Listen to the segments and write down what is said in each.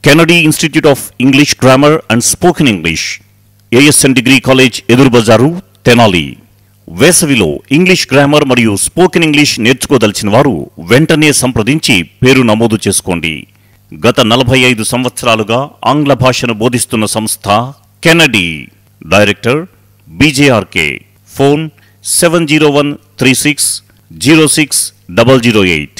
Kennedy institute of English grammar and spoken English ASN degree college ఎదురు బజారు తెనాలి. వేసవిలో English grammar మరియు spoken English నేర్చుకోదలిచిన వారు వెంటనే సంప్రదించి పేరు నమోదు చేసుకోండి. గత 45 సంవత్సరాలుగా ఆంగ్ల భాషను బోధిస్తున్న సంస్థ కెనడీ. Director BJRK. ఫోన్ 7013606008.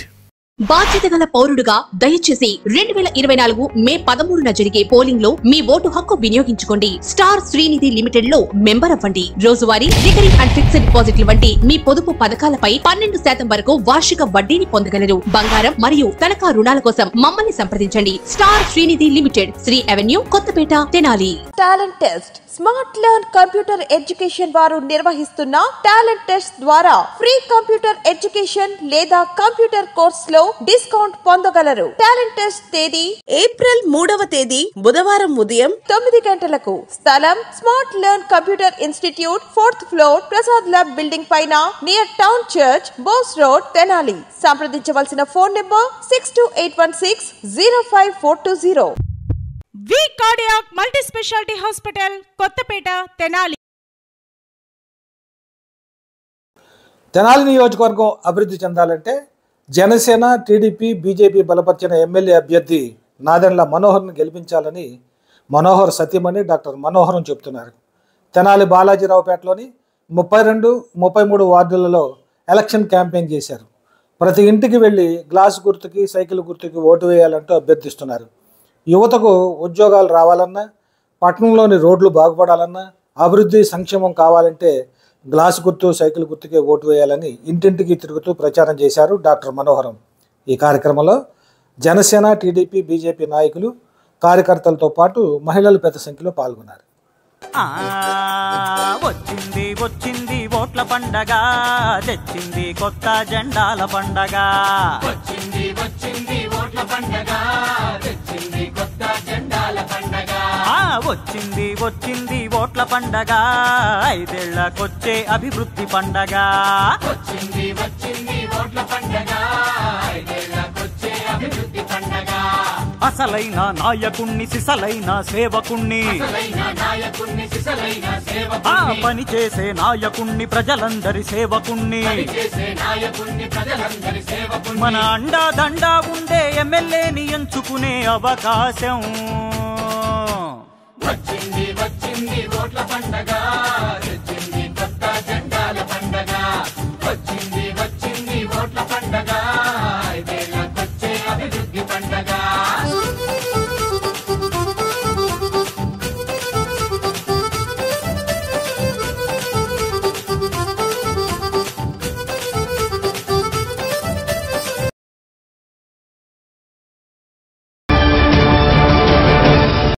బాధ్యత గల పౌరుడుగా దయచేసి 2024 మే 13న జరిగే పోలింగ్ లో మీ ఓటు హక్కు వినియోగించుకోండి. స్టార్ శ్రీనిధి లిమిటెడ్ లో మెంబర్ అవ్వండి. రోజువారీ రికరింగ్ అండ్ ఫిక్స్డ్ డిపాజిట్ల వంటి మీ పొదుపు పథకాలపై 12% వరకు వార్షిక వడ్డీని పొందగలరు. బంగారం మరియు తనఖా రుణాల కోసం మమ్మల్ని సంప్రదించండి. Star Srinidhi limited, Sri avenue, Kothapeta, Tenali. Talent test smart learn computer education వారు నిర్వహిస్తున్న టాలెంట్ టెస్ట్ ద్వారా ఫ్రీ కంప్యూటర్ ఎడ్యుకేషన్ లేదా కంప్యూటర్ కోర్స్ లో డిస్కౌంట్ పొందగలరు. టాలెంట్ టెస్ట్ తేదీ ఏప్రిల్ 3వ తేదీ బుధవారం ఉదయం 9 గంటలకు. స్థలం smart learn computer institute, 4th floor, Prasad lab building పైన, near town church, Bose road, Tenali. సంప్రదించవలసిన phone number 6281605420. V cardiac multi speciality hospital, Kothapeta, Tenali. Tenali నియోజకవర్గం అభివృద్ధి చెందాలంటే జనసేన, టీడీపీ, బీజేపీ బలపరిచిన ఎమ్మెల్యే అభ్యర్థి నాదెండ్ల మనోహర్ని గెలిపించాలని మనోహర్ సతీమణి డాక్టర్ మనోహరం చెబుతున్నారు. తెనాలి బాలాజీరావుపేటలోని 32, 33 వార్డులలో ఎలక్షన్ క్యాంపెయిన్ చేశారు. ప్రతి ఇంటికి వెళ్ళి గ్లాసు గుర్తుకి, సైకిల్ గుర్తుకి ఓటు వేయాలంటూ అభ్యర్థిస్తున్నారు. యువతకు ఉద్యోగాలు రావాలన్నా, పట్టణంలోని రోడ్లు బాగుపడాలన్నా, అభివృద్ధి సంక్షేమం కావాలంటే గ్లాసు గుర్తు, సైకిల్ గుర్తుకే ఓటు వేయాలని ఇంటింటికి తిరుగుతూ ప్రచారం చేశారు డాక్టర్ మనోహరం. ఈ కార్యక్రమంలో జనసేన, టీడీపీ, బీజేపీ నాయకులు, కార్యకర్తలతో పాటు మహిళలు పెద్ద సంఖ్యలో పాల్గొన్నారు. వచ్చింది వచ్చింది ఓట్ల పండగ, తెచ్చింది కొత్త జెండాల పండగ. వచ్చింది వచ్చింది ఓట్ల పండగ, తెచ్చింది కొత్త జెండాల పండగ. వచ్చింది వచ్చింది ఓట్ల పండగ, 5 ఏళ్లకొచ్చే అభివృద్ధి పండగ. వచ్చింది వచ్చింది ఓట్ల పండగ, 5 ఏళ్లకొచ్చే అభివృద్ధి పండగ. అసలైన నాయకుణ్ణి, సిసలైన సేవకుణ్ణి, పని చేసే నాయకుణ్ణి, ప్రజలందరి సేవకుణ్ణి, మన అండా దండా ఉండే ఎమ్మెల్యేని ఎంచుకునే అవకాశం. వచ్చింది వచ్చింది ఓట్ల పండగ,